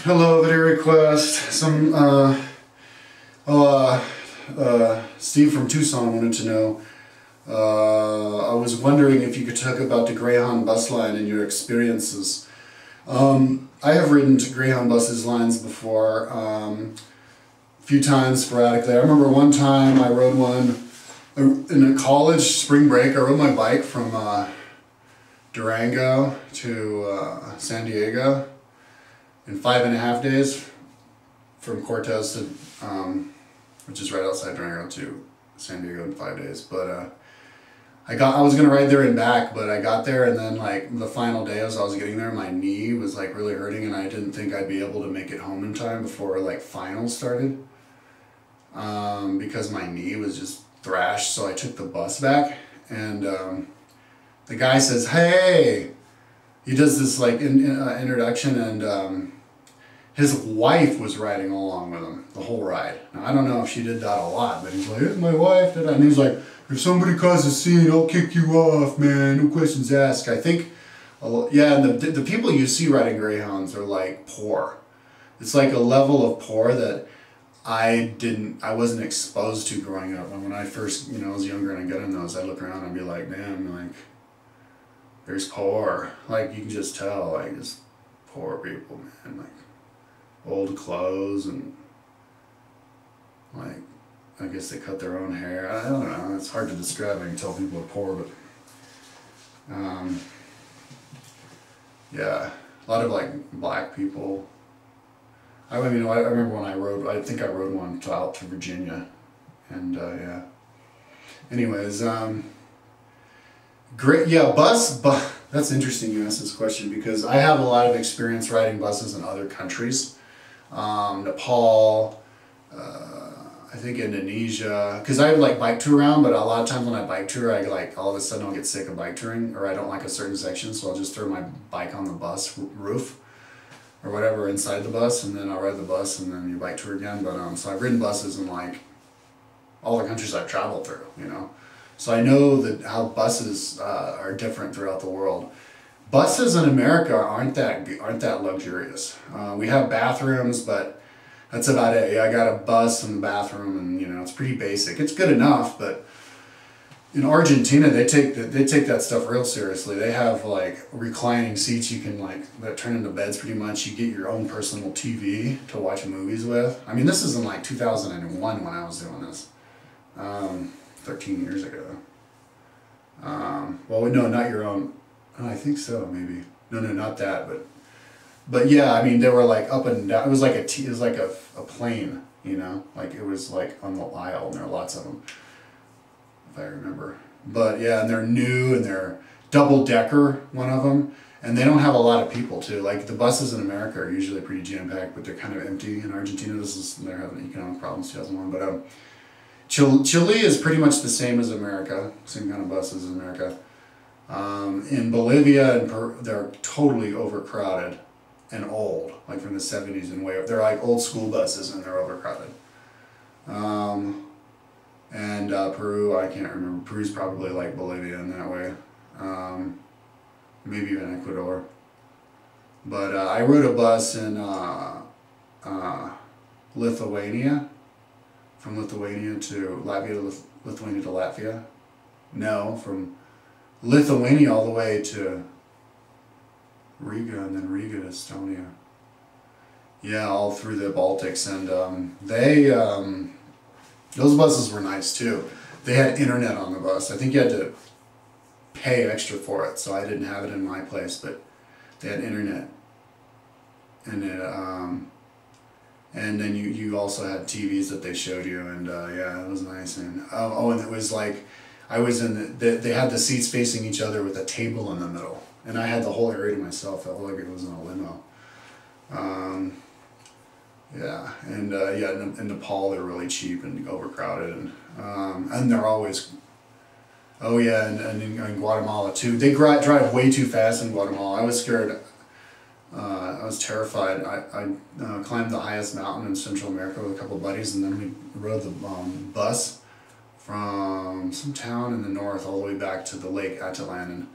Hello, video request. Steve from Tucson wanted to know. I was wondering if you could talk about the Greyhound bus line and your experiences. I have ridden to Greyhound buses lines before, a few times sporadically. I remember one time I rode one in a college spring break. I rode my bike from Durango to San Diego in 5.5 days, from Cortez to, which is right outside Durango, to San Diego in 5 days. But I was gonna ride there and back, but I got there, and then like the final day as I was getting there, my knee was like really hurting, and I didn't think I'd be able to make it home in time before like finals started, because my knee was just thrashed. So I took the bus back, and the guy says, "Hey," he does this like introduction, and his wife was riding along with him the whole ride. Now I don't know if she did that a lot, but he's like, "Here's my wife," and he's like, "If somebody causes a scene, I'll kick you off, man. No questions asked." I think, yeah, and the people you see riding Greyhounds are like poor. It's like a level of poor that I wasn't exposed to growing up. And when I first, was younger and I got in those, I'd look around and I'd be like, damn, like, there's poor. Like, you can just tell, like, just poor people, man. Like, old clothes, and like, I guess they cut their own hair. I don't know. It's hard to describe. I can tell people are poor, but yeah, a lot of like black people. I remember when I rode. I think I rode one out to Virginia, and yeah. Anyways, great. Yeah, bus. That's interesting. You asked this question because I have a lot of experience riding buses in other countries, Nepal. I think Indonesia, because I like bike tour around, but a lot of times when I bike tour, I like all of a sudden I'll get sick of bike touring, or I don't like a certain section, so I'll just throw my bike on the bus roof or whatever inside the bus, and then I'll ride the bus, and then you bike tour again. But so I've ridden buses in like all the countries I've traveled through, so I know that how buses are different throughout the world. Buses in America aren't that luxurious. We have bathrooms, but that's about it. Yeah, I got a bus and a bathroom, and it's pretty basic. It's good enough, but in Argentina they take that stuff real seriously. They have like reclining seats you can that turn into beds pretty much. You get your own personal TV to watch movies with. I mean, this is in like 2001 when I was doing this, 13 years ago. Well, no, not your own. Oh, I think so, maybe. No, not that, but yeah, I mean, they were like up and down. It was like a plane, like it was like on the aisle, and there are lots of them, if I remember. But yeah, and they're new, and they're double-decker, one of them, and they don't have a lot of people too. Like the buses in America are usually pretty jam-packed, but they're kind of empty. In Argentina, they're having economic problems, 2001. But Chile is pretty much the same as America, same kind of buses as America. In Bolivia and Peru, they're totally overcrowded and old, like from the 70s and way up. They're like old school buses, and they're overcrowded. And Peru, I can't remember. Peru's probably like Bolivia in that way. Maybe even Ecuador. But I rode a bus in Lithuania, from Lithuania to Latvia, Lithuania to Latvia. No, from Lithuania all the way to Riga, and then Riga to Estonia. Yeah, all through the Baltics, and those buses were nice too. They had internet on the bus. I think you had to pay extra for it, so I didn't have it in my place, but they had internet, and and then you also had TVs that they showed you, and yeah, it was nice. And and it was like I was in they had the seats facing each other with a table in the middle. And I had the whole area to myself. Felt like it was in a limo. Yeah, and yeah, in Nepal they're really cheap and overcrowded, and they're always. Oh yeah, and in Guatemala too. They drive way too fast in Guatemala. I was scared. I was terrified. I climbed the highest mountain in Central America with a couple of buddies, and then we rode the bus from some town in the north all the way back to the Lake Atitlan, and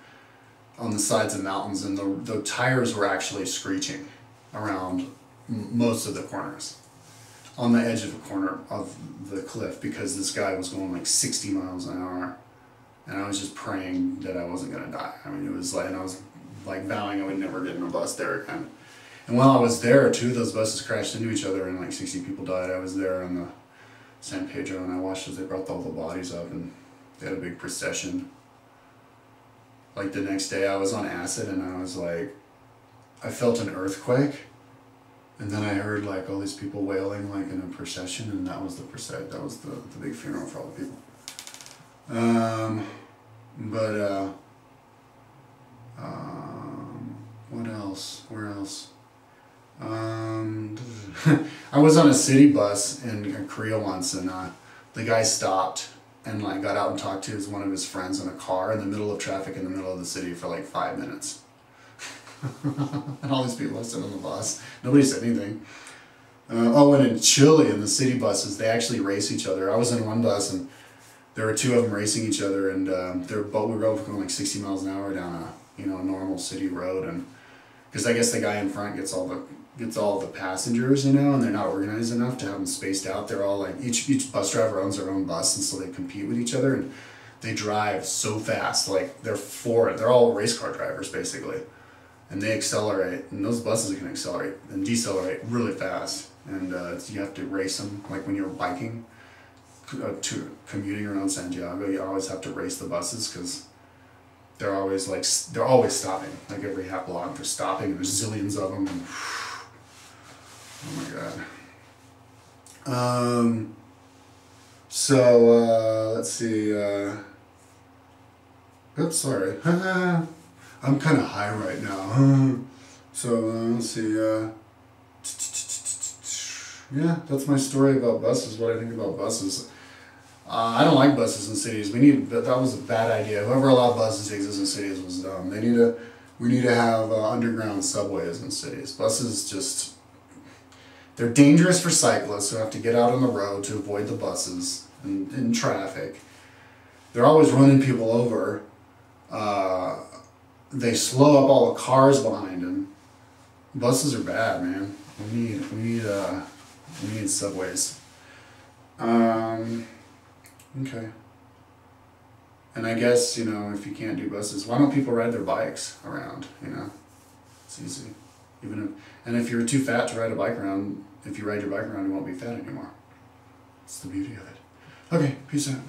on the sides of mountains, and the tires were actually screeching around most of the corners, on the edge of the corner of the cliff, because this guy was going like 60 miles an hour, and I was just praying that I wasn't gonna die. I mean, it was like, and I was like vowing I would never get in a bus there again. And while I was there, two of those buses crashed into each other and like 60 people died. I was there on the San Pedro, and I watched as they brought all the bodies up, and they had a big procession. Like the next day I was on acid, and I was like, I felt an earthquake, and then I heard like all these people wailing like in a procession, and that was the big funeral for all the people. What else? Where else? I was on a city bus in Korea once, and the guy stopped and like got out and talked to one of his friends in a car in the middle of traffic in the middle of the city for like 5 minutes. And all these people sitting on the bus. Nobody said anything. And in Chile, in the city buses, they actually race each other. I was in one bus, and there were two of them racing each other, and we were both going like 60 miles an hour down a normal city road, and because I guess the guy in front gets all the passengers, and they're not organized enough to have them spaced out. They're all like each bus driver owns their own bus, and so they compete with each other, and they drive so fast. Like they're all race car drivers basically, and they accelerate, and those buses can accelerate and decelerate really fast, and you have to race them like when you're biking. To commuting around Santiago, you always have to race the buses because they're always stopping. Like every half block they're stopping, and there's zillions of them, and oh my god. So let's see. Oops, sorry. I'm kind of high right now. So let's see. Yeah, that's my story about buses. What I think about buses. I don't like buses in cities. That was a bad idea. Whoever allowed buses to exist in cities was dumb. We need to have underground subways in cities. Buses they're dangerous for cyclists who have to get out on the road to avoid the buses and in traffic. They're always running people over. They slow up all the cars behind them. Buses are bad, man. We need subways. Okay. And I guess, if you can't do buses, why don't people ride their bikes around, It's easy. And if you're too fat to ride a bike around, if you ride your bike around, you won't be fat anymore. It's the beauty of it. Okay, peace out.